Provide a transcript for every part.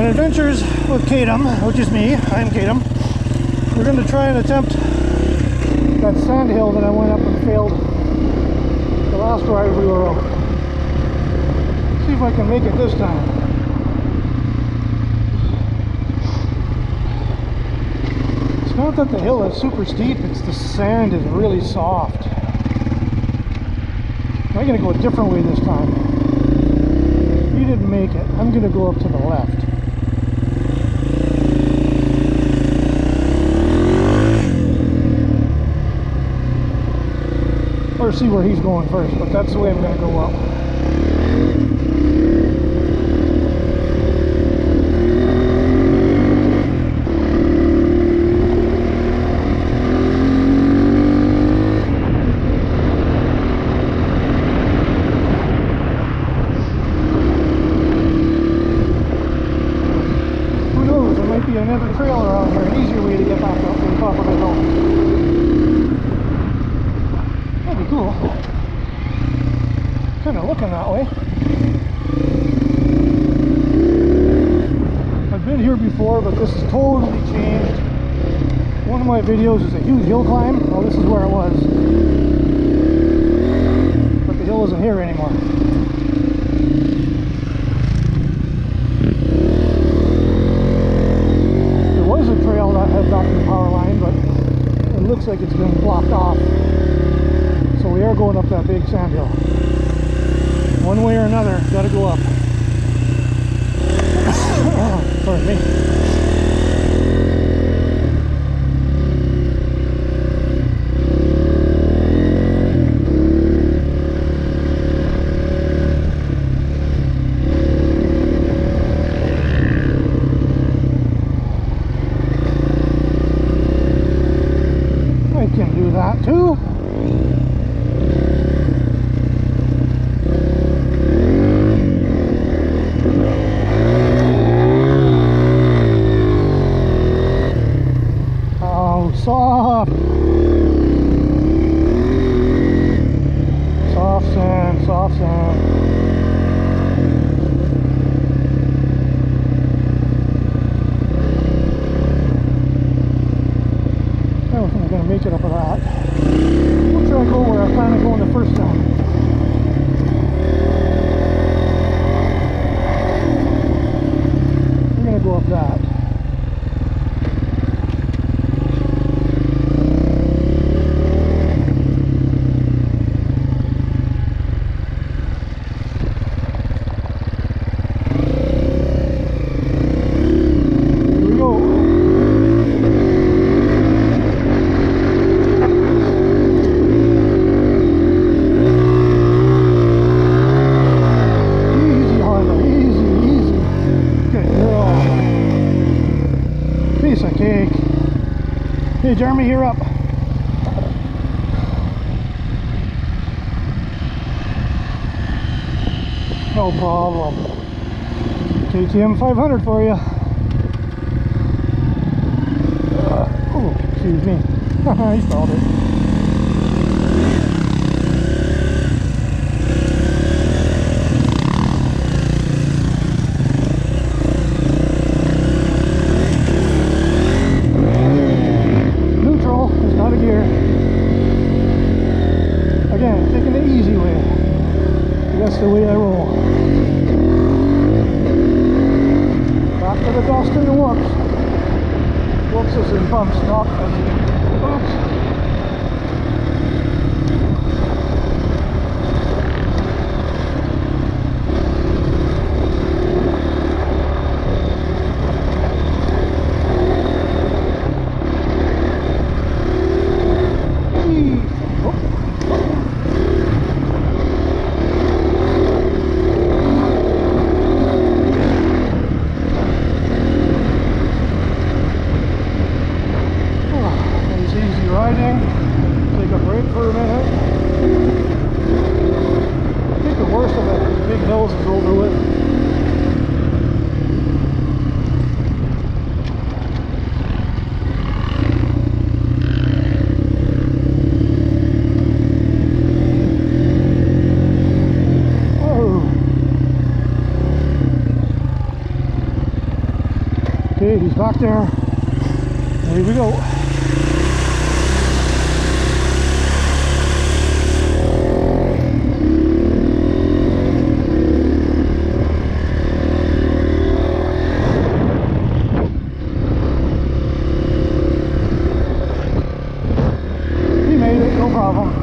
On Adventures with Katum, which is me, I'm Katum, we're going to try and attempt that sand hill that I went up and failed the last ride we were out. See if I can make it this time. It's not that the hill is super steep, it's the sand is really soft. I'm going to go a different way this time. You didn't make it. I'm going to go up to the left. Or see where he's going first, but that's the way I'm going to go up. Who knows, there might be another trail around here, an easier way to get back up to the top of the hill. Cool. Kind of looking that way. I've been here before, but this is totally changed. One of my videos is a huge hill climb. Well, this is where it was. But the hill isn't here anymore. There was a trail that had back to the power line, but it looks like it's been blocked off. So we are going up that big sand hill. One way or another, gotta go up. Pardon me. I can do that too. Soft. Soft sand, soft sand. I don't think I'm going to make it up of that. We'll try to go where I plan on going the first time. We're going to go up that. Hey Jeremy, you're up. No problem. KTM 500 for you. Oh, excuse me. He stalled it. Again, taking the easy way. That's the way I roll. Back to the dust and the whoops. Whoops is in pumps, not as oops. Take a break for a minute. I think the worst of the big hills is over with. Okay, he's back there. Here we go. He made it, no problem.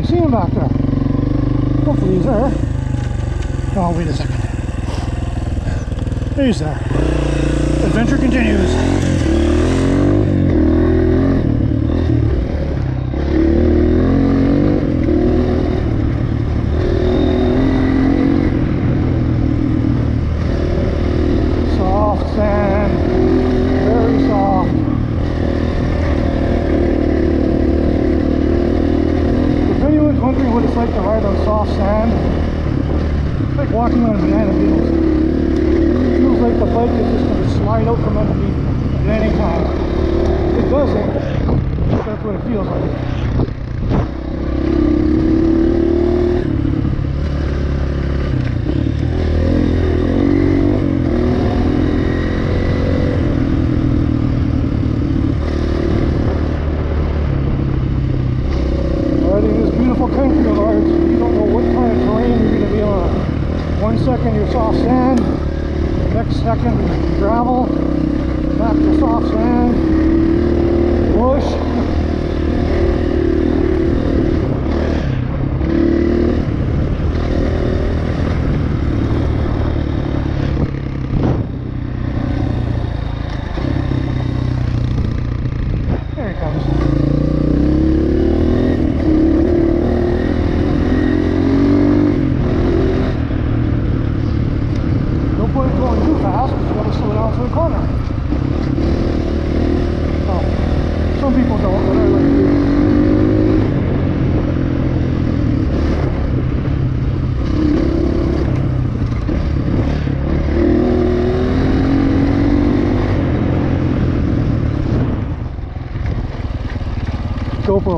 See him back there. Hopefully he's there. Oh, wait a second. He's there. Adventure continues. Soft sand. Very soft. Anyone's wondering what it's like to ride on soft sand, it's like walking on banana peels. It feels like the bike is just going to slide out from underneath at any time. It doesn't, but that's what it feels like. Riding this beautiful country of ours, you don't know what kind of terrain you're going to be on. 1 second you're soft sand, next second gravel, back to soft sand, bush. There he comes. Going too fast, but you gotta slow down for the corner. Oh, some people don't, but I like to. GoPro.